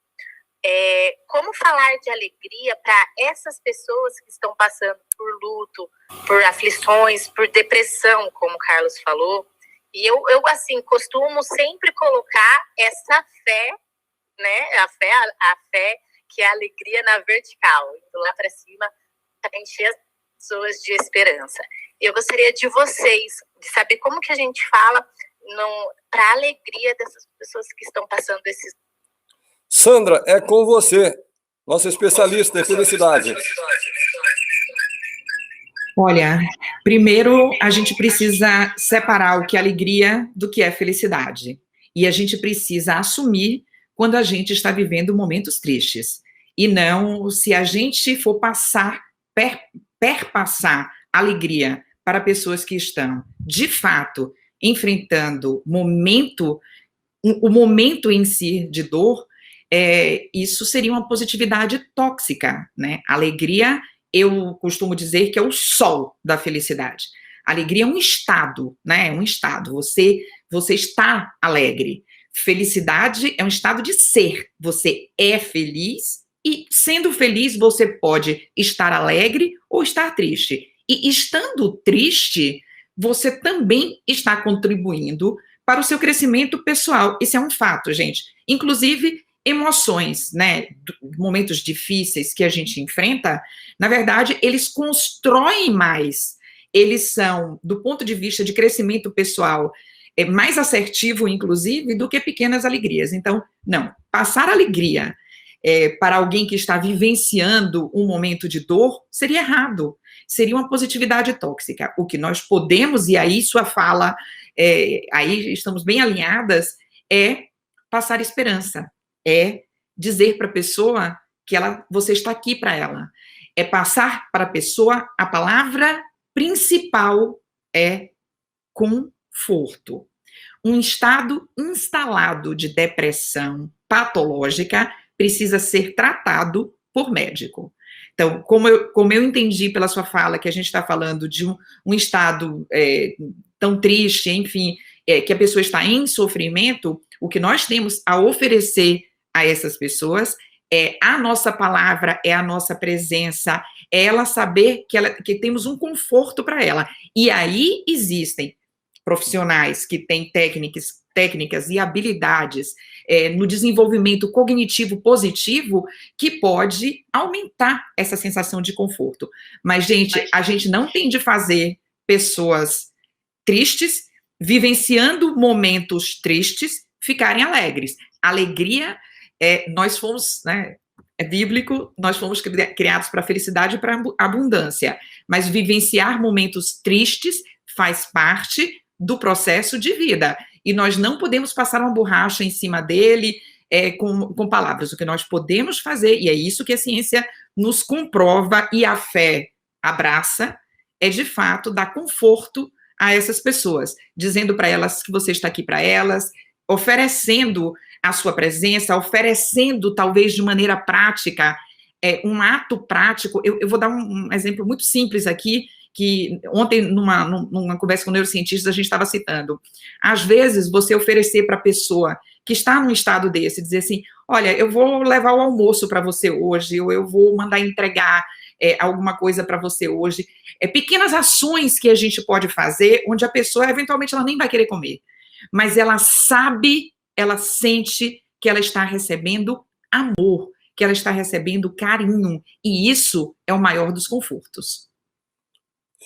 como falar de alegria para essas pessoas que estão passando por luto, por aflições, por depressão, como o Carlos falou. E eu assim, costumo sempre colocar essa fé, né, a fé que é a alegria na vertical, indo lá para cima, para encher as pessoas de esperança. Eu gostaria de vocês, de saber como que a gente fala para a alegria dessas pessoas que estão passando esses... Sandra, é com você, nossa especialista em felicidade. Olha, primeiro a gente precisa separar o que é alegria do que é felicidade. E a gente precisa assumir quando a gente está vivendo momentos tristes. E não, se a gente for perpassar alegria para pessoas que estão, de fato, enfrentando o momento em si de dor, isso seria uma positividade tóxica, né? Alegria, eu costumo dizer que é o sol da felicidade. Alegria é um estado, né? É um estado. Você está alegre. Felicidade é um estado de ser. Você é feliz e, sendo feliz, você pode estar alegre ou estar triste. E estando triste, você também está contribuindo para o seu crescimento pessoal. Isso é um fato, gente. Inclusive, emoções, né, momentos difíceis que a gente enfrenta, na verdade, eles constroem mais. Eles são, do ponto de vista de crescimento pessoal, é mais assertivo, inclusive, do que pequenas alegrias. Então, não, passar alegria para alguém que está vivenciando um momento de dor seria errado, seria uma positividade tóxica. O que nós podemos, e aí sua fala, aí estamos bem alinhadas, é passar esperança, é dizer para a pessoa que você está aqui para ela, é passar para a pessoa, a palavra principal é conforto. Um estado instalado de depressão patológica precisa ser tratado por médico. Então, como eu entendi pela sua fala que a gente está falando de um estado tão triste, enfim, que a pessoa está em sofrimento, o que nós temos a oferecer a essas pessoas é a nossa palavra, é a nossa presença, é ela saber que temos um conforto para ela. E aí existem profissionais que têm técnicas e habilidades no desenvolvimento cognitivo positivo que pode aumentar essa sensação de conforto. Mas, gente, a gente não tem de fazer pessoas tristes, vivenciando momentos tristes, ficarem alegres. Alegria, nós fomos, né, é bíblico, nós fomos criados para a felicidade e para a abundância. Mas vivenciar momentos tristes faz parte do processo de vida. E nós não podemos passar uma borracha em cima dele com palavras. O que nós podemos fazer, e é isso que a ciência nos comprova e a fé abraça, é de fato dar conforto a essas pessoas, dizendo para elas que você está aqui para elas, oferecendo a sua presença, oferecendo talvez de maneira prática, um ato prático. Eu vou dar um exemplo muito simples aqui, que ontem, numa conversa com neurocientistas, a gente estava citando. Às vezes, você oferecer para a pessoa que está num estado desse, dizer assim, olha, eu vou levar o almoço para você hoje, ou eu vou mandar entregar alguma coisa para você hoje. Pequenas ações que a gente pode fazer, onde a pessoa, eventualmente, ela nem vai querer comer. Mas ela sabe, ela sente que ela está recebendo amor, que ela está recebendo carinho. E isso é o maior dos confortos.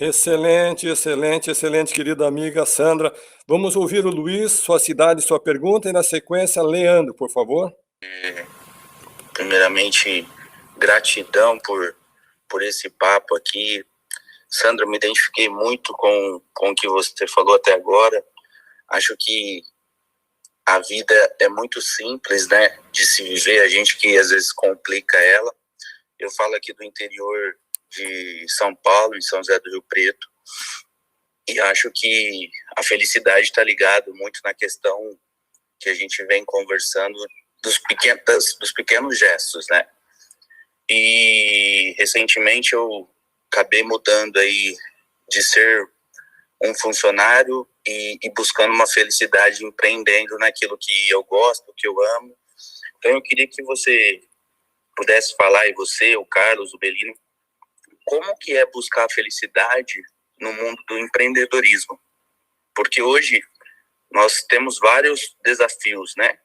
Excelente, excelente, excelente, querida amiga Sandra. Vamos ouvir o Luiz, sua cidade, sua pergunta, e na sequência, Leandro, por favor. Primeiramente, gratidão por esse papo aqui. Sandra, eu me identifiquei muito com o que você falou até agora. Acho que a vida é muito simples, né, de se viver, a gente que às vezes complica ela. Eu falo aqui do interior de São Paulo, em São José do Rio Preto, e acho que a felicidade está ligada muito na questão que a gente vem conversando dos pequenos gestos, né? E recentemente eu acabei mudando aí de ser um funcionário e buscando uma felicidade, empreendendo naquilo que eu gosto, que eu amo. Então eu queria que você pudesse falar, e você, o Carlos, o Belino, como que é buscar a felicidade no mundo do empreendedorismo? Porque hoje nós temos vários desafios, né,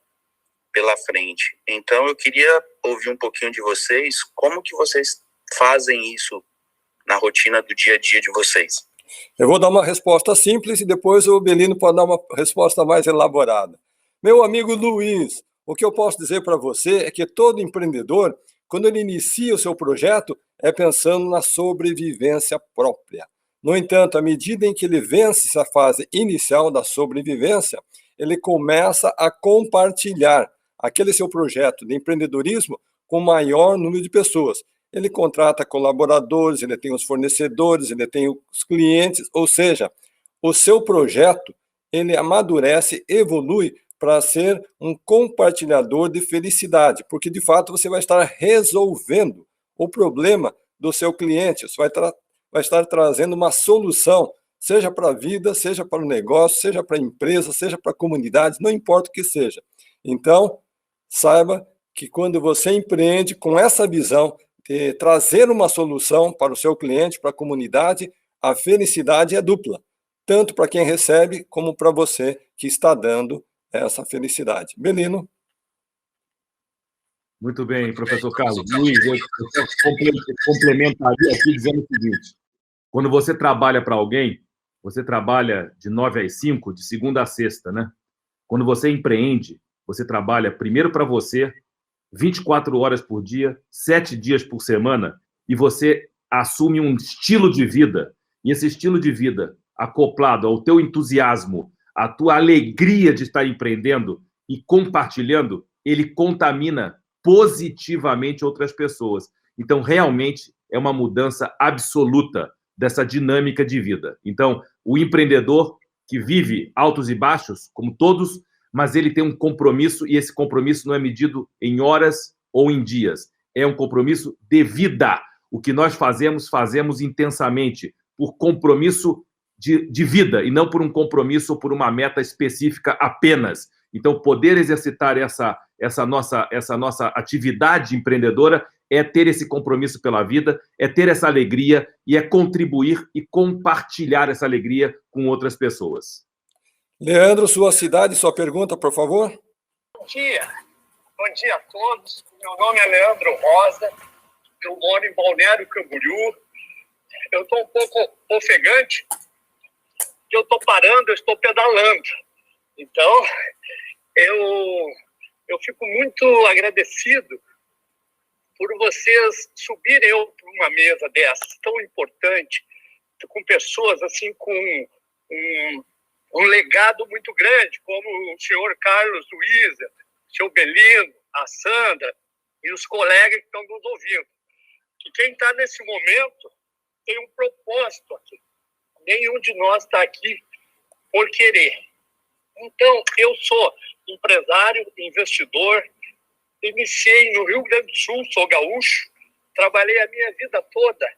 pela frente. Então eu queria ouvir um pouquinho de vocês, como que vocês fazem isso na rotina do dia a dia de vocês? Eu vou dar uma resposta simples e depois o Belino pode dar uma resposta mais elaborada. Meu amigo Luiz, o que eu posso dizer para você é que todo empreendedor, quando ele inicia o seu projeto, é pensando na sobrevivência própria. No entanto, à medida em que ele vence essa fase inicial da sobrevivência, ele começa a compartilhar aquele seu projeto de empreendedorismo com maior número de pessoas. Ele contrata colaboradores, ele tem os fornecedores, ele tem os clientes, ou seja, o seu projeto, ele amadurece, evolui para ser um compartilhador de felicidade, porque de fato você vai estar resolvendo o problema do seu cliente, você vai estar trazendo uma solução, seja para a vida, seja para o negócio, seja para a empresa, seja para a comunidade, não importa o que seja. Então, saiba que quando você empreende com essa visão de trazer uma solução para o seu cliente, para a comunidade, a felicidade é dupla, tanto para quem recebe como para você que está dando essa felicidade. Belino? Muito bem, professor Carlos. Luiz, eu complementaria aqui dizendo o seguinte: quando você trabalha para alguém, você trabalha de 9 às 5, de segunda a sexta, né? Quando você empreende, você trabalha primeiro para você, 24 horas por dia, 7 dias por semana, e você assume um estilo de vida. E esse estilo de vida, acoplado ao teu entusiasmo, à tua alegria de estar empreendendo e compartilhando, ele contamina positivamente outras pessoas. Então, realmente, é uma mudança absoluta dessa dinâmica de vida. Então, o empreendedor que vive altos e baixos, como todos, mas ele tem um compromisso, e esse compromisso não é medido em horas ou em dias. É um compromisso de vida. O que nós fazemos, fazemos intensamente, por compromisso de vida, e não por um compromisso ou por uma meta específica apenas. Então, poder exercitar essa nossa atividade empreendedora é ter esse compromisso pela vida, é ter essa alegria e é contribuir e compartilhar essa alegria com outras pessoas. Leandro, sua cidade, sua pergunta, por favor. Bom dia a todos. Meu nome é Leandro Rosa, eu moro em Balneário Camboriú. Eu estou um pouco ofegante, eu estou parando, eu estou pedalando. Então, eu fico muito agradecido por vocês subirem eu para uma mesa dessa, tão importante, com pessoas assim com um legado muito grande, como o senhor Carlos Luiza, o senhor Belino, a Sandra e os colegas que estão nos ouvindo. Que quem está nesse momento tem um propósito aqui. Nenhum de nós está aqui por querer. Então, eu sou empresário, investidor, iniciei no Rio Grande do Sul, sou gaúcho, trabalhei a minha vida toda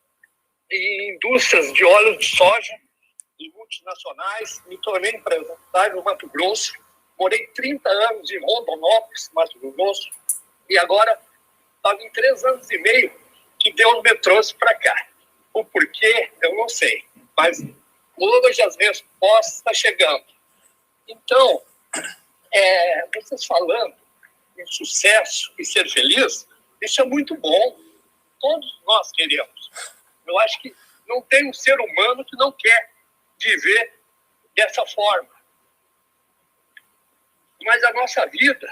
em indústrias de óleo de soja, em multinacionais, me tornei empresário no Mato Grosso, morei 30 anos em Rondonópolis, Mato Grosso, e agora estava em 3 anos e meio que Deus me trouxe para cá. O porquê, eu não sei, mas hoje as respostas estão chegando. Então, vocês falando em sucesso e ser feliz, isso é muito bom. Todos nós queremos. Eu acho que não tem um ser humano que não quer viver dessa forma. Mas a nossa vida,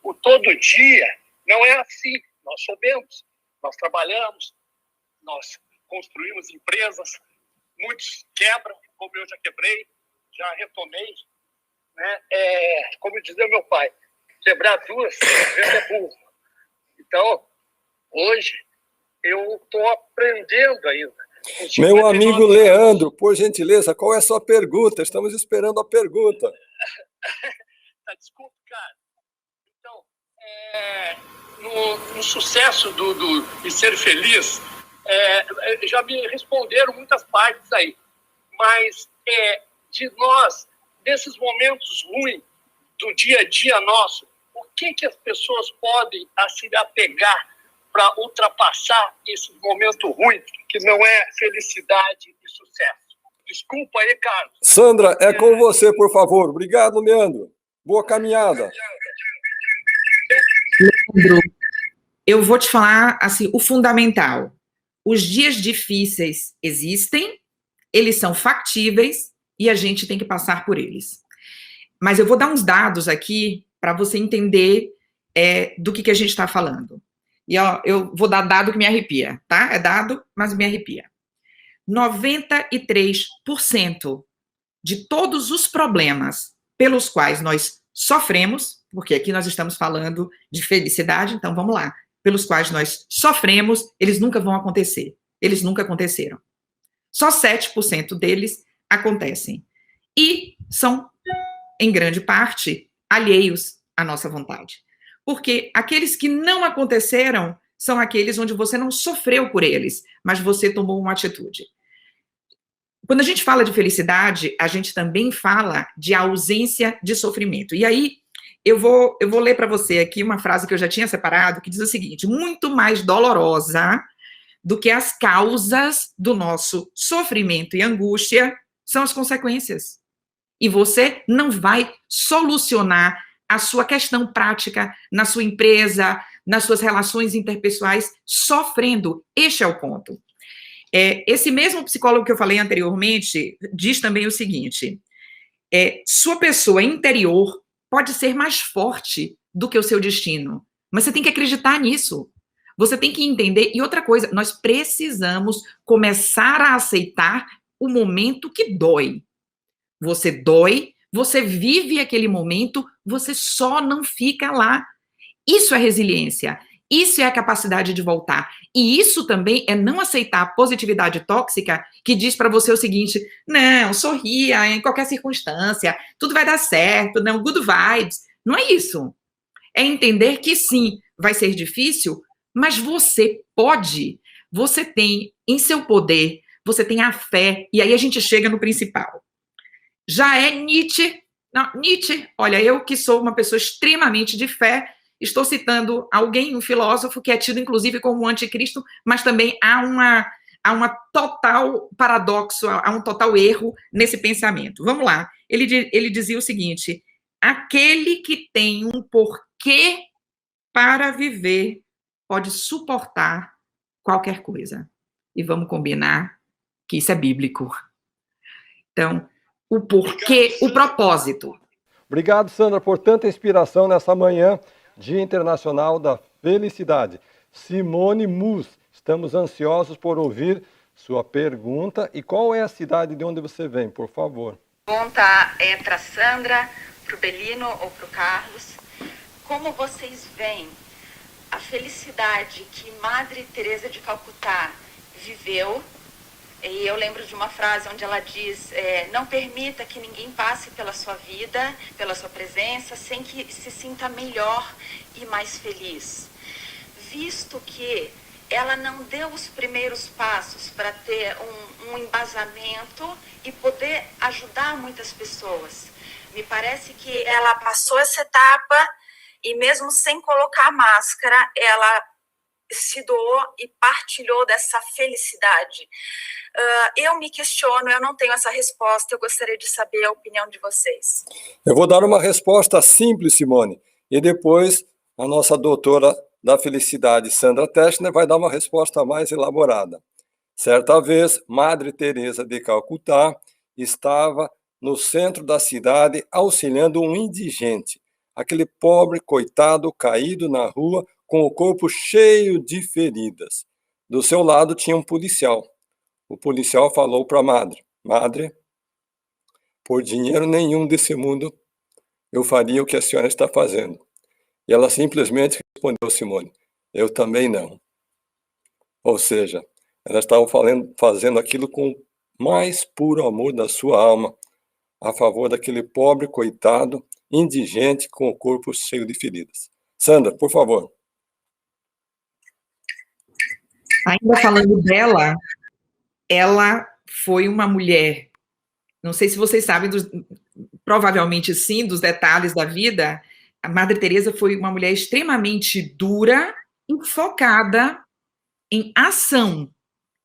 o todo dia, não é assim. Nós sabemos, nós trabalhamos, nós construímos empresas, muitos quebram, como eu já quebrei, já retomei. Né? Como dizia meu pai, quebrar 2 vezes é burro. Então, hoje, eu estou aprendendo ainda. Meu amigo Leandro, por gentileza, qual é a sua pergunta? Estamos esperando a pergunta. Desculpe, cara. Então, no sucesso de ser feliz, já me responderam muitas partes aí. Mas de nós, desses momentos ruins do dia a dia nosso, o que as pessoas podem se apegar para ultrapassar esse momento ruim, que não é felicidade e sucesso? Desculpa aí, Carlos. Sandra, é com você, por favor. Obrigado, Leandro. Boa caminhada. Leandro, eu vou te falar assim, o fundamental. Os dias difíceis existem, eles são factíveis e a gente tem que passar por eles. Mas eu vou dar uns dados aqui para você entender do que a gente está falando. E ó, eu vou dar dado que me arrepia, tá? É dado, mas me arrepia. 93% de todos os problemas pelos quais nós sofremos, porque aqui nós estamos falando de felicidade, então vamos lá, pelos quais nós sofremos, eles nunca vão acontecer. Eles nunca aconteceram. Só 7% deles acontecem. E são, em grande parte, alheios à nossa vontade. Porque aqueles que não aconteceram são aqueles onde você não sofreu por eles, mas você tomou uma atitude. Quando a gente fala de felicidade, a gente também fala de ausência de sofrimento. E aí, eu vou ler para você aqui uma frase que eu já tinha separado, que diz o seguinte: muito mais dolorosa do que as causas do nosso sofrimento e angústia são as consequências. E você não vai solucionar a sua questão prática na sua empresa, nas suas relações interpessoais, sofrendo. Este é o ponto. Esse mesmo psicólogo que eu falei anteriormente diz também o seguinte: sua pessoa interior pode ser mais forte do que o seu destino, mas você tem que acreditar nisso. Você tem que entender. E outra coisa, nós precisamos começar a aceitar o momento que dói. Você dói, você vive aquele momento, você só não fica lá. Isso é resiliência. Isso é a capacidade de voltar. E isso também é não aceitar a positividade tóxica que diz para você o seguinte: não, sorria em qualquer circunstância, tudo vai dar certo, não, good vibes. Não é isso. É entender que sim, vai ser difícil, mas você pode. Você tem em seu poder, você tem a fé. E aí a gente chega no principal. Já é Nietzsche. Não, Nietzsche, olha, eu que sou uma pessoa extremamente de fé, estou citando alguém, um filósofo, que é tido, inclusive, como anticristo, mas também há uma total paradoxo, há um total erro nesse pensamento. Vamos lá. Ele dizia o seguinte: aquele que tem um porquê para viver pode suportar qualquer coisa. E vamos combinar que isso é bíblico. Então, o porquê, o propósito. Obrigado, Sandra, por tanta inspiração nessa manhã, Dia Internacional da Felicidade. Simone Mus, estamos ansiosos por ouvir sua pergunta. E qual é a cidade de onde você vem, por favor? A pergunta é para a Sandra, para o Belino ou para o Carlos. Como vocês veem a felicidade que Madre Teresa de Calcutá viveu? E eu lembro de uma frase onde ela diz: não permita que ninguém passe pela sua vida, pela sua presença, sem que se sinta melhor e mais feliz. Visto que ela não deu os primeiros passos para ter um embasamento e poder ajudar muitas pessoas. Me parece que ela passou essa etapa e mesmo sem colocar máscara, ela se doou e partilhou dessa felicidade. Eu me questiono, eu não tenho essa resposta, eu gostaria de saber a opinião de vocês. Eu vou dar uma resposta simples, Simone, e depois a nossa doutora da felicidade, Sandra Teschner, vai dar uma resposta mais elaborada. Certa vez, Madre Teresa de Calcutá estava no centro da cidade auxiliando um indigente, aquele pobre coitado caído na rua com o corpo cheio de feridas. Do seu lado tinha um policial. O policial falou para a madre: Madre, por dinheiro nenhum desse mundo, eu faria o que a senhora está fazendo. E ela simplesmente respondeu: Simone, eu também não. Ou seja, ela estava fazendo aquilo com o mais puro amor da sua alma, a favor daquele pobre coitado, indigente, com o corpo cheio de feridas. Sandra, por favor. Ainda falando dela, ela foi uma mulher, não sei se vocês sabem, provavelmente sim, dos detalhes da vida. A Madre Teresa foi uma mulher extremamente dura e focada em ação,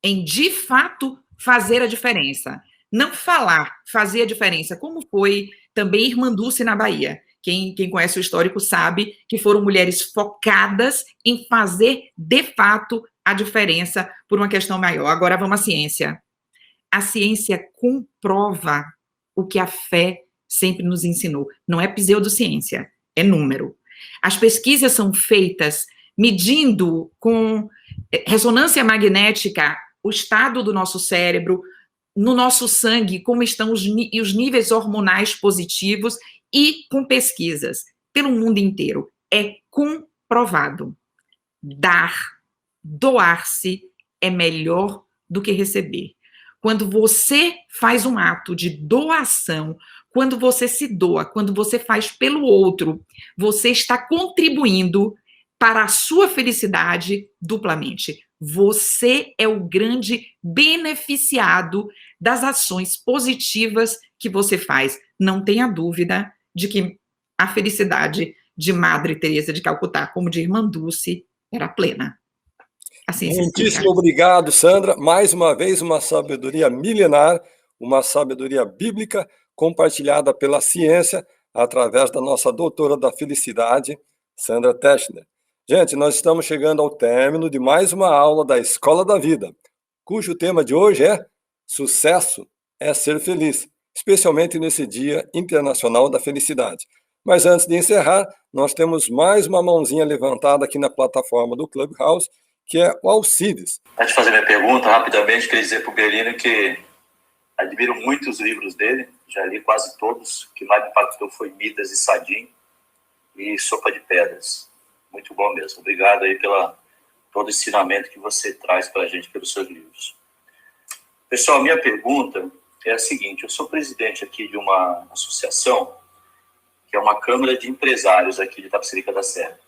em de fato fazer a diferença. Não falar, fazer a diferença, como foi também Irmã Dulce na Bahia. Quem conhece o histórico sabe que foram mulheres focadas em fazer de fato a diferença por uma questão maior. Agora vamos à ciência. A ciência comprova o que a fé sempre nos ensinou. Não é pseudociência, é número. As pesquisas são feitas medindo com ressonância magnética o estado do nosso cérebro, no nosso sangue, como estão os níveis hormonais positivos, e com pesquisas pelo mundo inteiro. É comprovado. Doar-se é melhor do que receber. Quando você faz um ato de doação, quando você se doa, quando você faz pelo outro, você está contribuindo para a sua felicidade duplamente. Você é o grande beneficiado das ações positivas que você faz. Não tenha dúvida de que a felicidade de Madre Teresa de Calcutá, como de Irmã Dulce, era plena. Assim, muitíssimo obrigado, Sandra. Mais uma vez, uma sabedoria milenar, uma sabedoria bíblica compartilhada pela ciência através da nossa doutora da felicidade, Sandra Teschner. Gente, nós estamos chegando ao término de mais uma aula da Escola da Vida. cujo tema de hoje é Sucesso é ser feliz, especialmente nesse Dia Internacional da Felicidade. Mas antes de encerrar, nós temos mais uma mãozinha levantada aqui na plataforma do Clubhouse, que é o Alcides. Antes de fazer minha pergunta, rapidamente, queria dizer para o Belino que admiro muito os livros dele, já li quase todos. O que mais me impactou foi Midas e Sadim e Sopa de Pedras. Muito bom mesmo. Obrigado aí pela todo o ensinamento que você traz para a gente pelos seus livros. Pessoal, minha pergunta é a seguinte: eu sou presidente aqui de uma associação, que é uma câmara de empresários aqui de Itapecerica da Serra.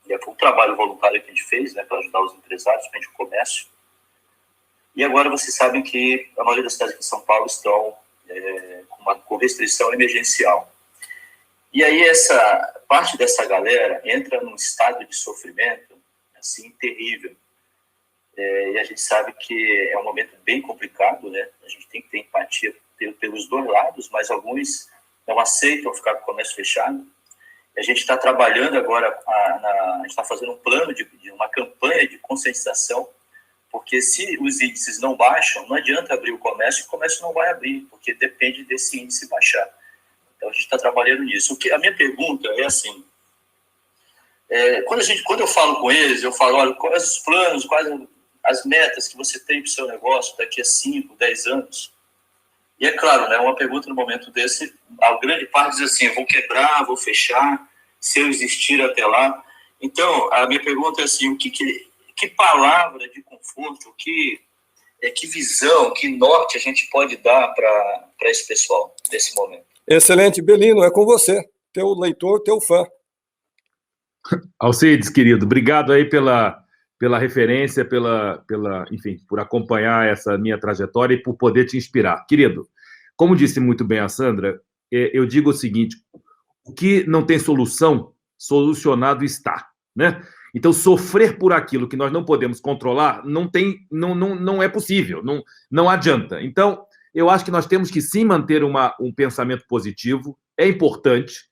E foi um trabalho voluntário que a gente fez, né, para ajudar os empresários, principalmente o comércio. E agora vocês sabem que a maioria das cidades aqui em São Paulo estão com restrição emergencial. E aí essa parte dessa galera entra num estado de sofrimento assim terrível. E a gente sabe que é um momento bem complicado, né? A gente tem que ter empatia pelos dois lados, mas alguns não aceitam ficar com o comércio fechado. A gente está trabalhando agora, a gente está fazendo um plano de uma campanha de conscientização, porque se os índices não baixam, não adianta abrir o comércio não vai abrir, porque depende desse índice baixar. Então a gente está trabalhando nisso. A minha pergunta é assim, quando eu falo com eles, eu falo, olha, quais os planos, quais as metas que você tem para o seu negócio daqui a 5, 10 anos? E é claro, né, uma pergunta no momento desse, a grande parte diz assim, eu vou quebrar, vou fechar, se eu existir até lá. Então, a minha pergunta é assim, que palavra de conforto, que visão, que norte a gente pode dar para esse pessoal nesse momento? Excelente, Belino, é com você, teu leitor, teu fã. Alcides, querido, obrigado aí pela referência, enfim, por acompanhar essa minha trajetória e por poder te inspirar. Querido, como disse muito bem a Sandra, eu digo o seguinte, o que não tem solução, solucionado está, né? Então, sofrer por aquilo que nós não podemos controlar não é possível, não adianta. Então, eu acho que nós temos que sim manter um pensamento positivo, é importante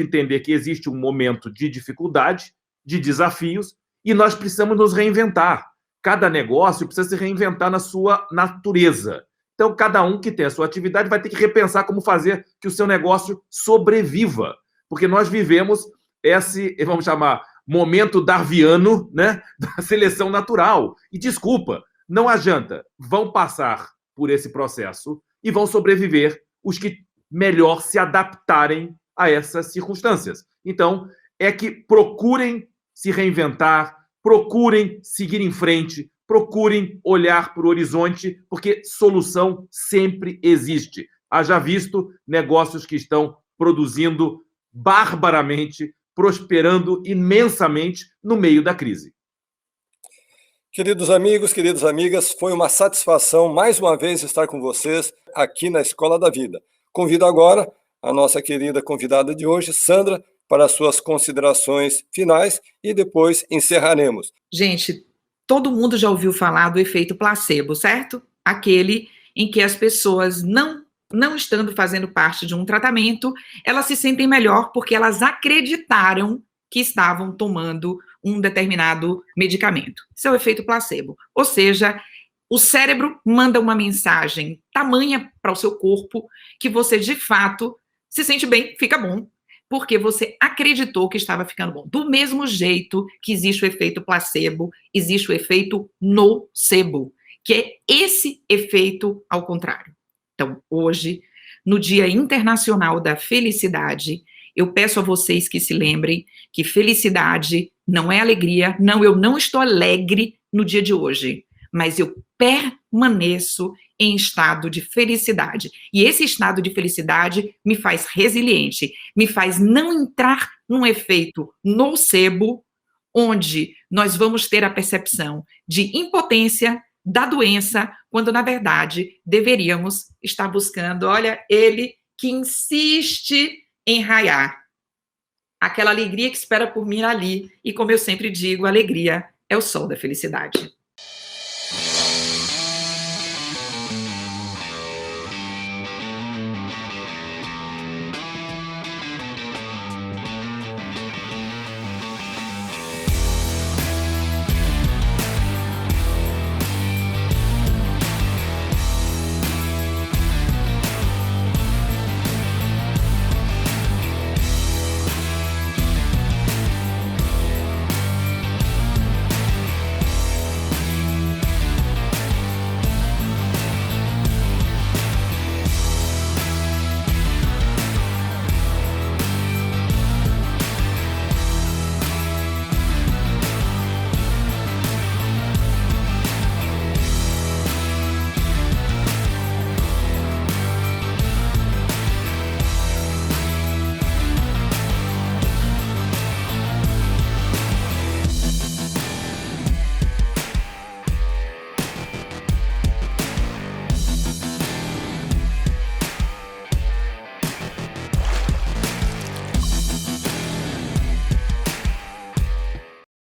entender que existe um momento de dificuldade, de desafios, e nós precisamos nos reinventar. Cada negócio precisa se reinventar na sua natureza. Então, cada um que tem a sua atividade vai ter que repensar como fazer que o seu negócio sobreviva. Porque nós vivemos esse, vamos chamar, momento darwiniano, né, da seleção natural. E desculpa, não adianta. Vão passar por esse processo e vão sobreviver os que melhor se adaptarem a essas circunstâncias. Então, é que procurem se reinventar, procurem seguir em frente, procurem olhar para o horizonte, porque solução sempre existe. Haja visto negócios que estão produzindo barbaramente, prosperando imensamente no meio da crise. Queridos amigos, queridas amigas, foi uma satisfação mais uma vez estar com vocês aqui na Escola da Vida. Convido agora a nossa querida convidada de hoje, Sandra, para as suas considerações finais e depois encerraremos. Gente, todo mundo já ouviu falar do efeito placebo, certo? Aquele em que as pessoas não estando fazendo parte de um tratamento, elas se sentem melhor porque elas acreditaram que estavam tomando um determinado medicamento. Isso é o efeito placebo. Ou seja, o cérebro manda uma mensagem tamanha para o seu corpo que você, de fato, se sente bem, fica bom, porque você acreditou que estava ficando bom. Do mesmo jeito que existe o efeito placebo, existe o efeito nocebo, que é esse efeito ao contrário. Então, hoje, no Dia Internacional da Felicidade, eu peço a vocês que se lembrem que felicidade não é alegria. Não, eu não estou alegre no dia de hoje, mas eu permaneço em estado de felicidade. E esse estado de felicidade me faz resiliente, me faz não entrar num efeito nocebo, onde nós vamos ter a percepção de impotência da doença, quando, na verdade, deveríamos estar buscando, olha, ele que insiste em raiar. Aquela alegria que espera por mim ali. E, como eu sempre digo, a alegria é o sol da felicidade.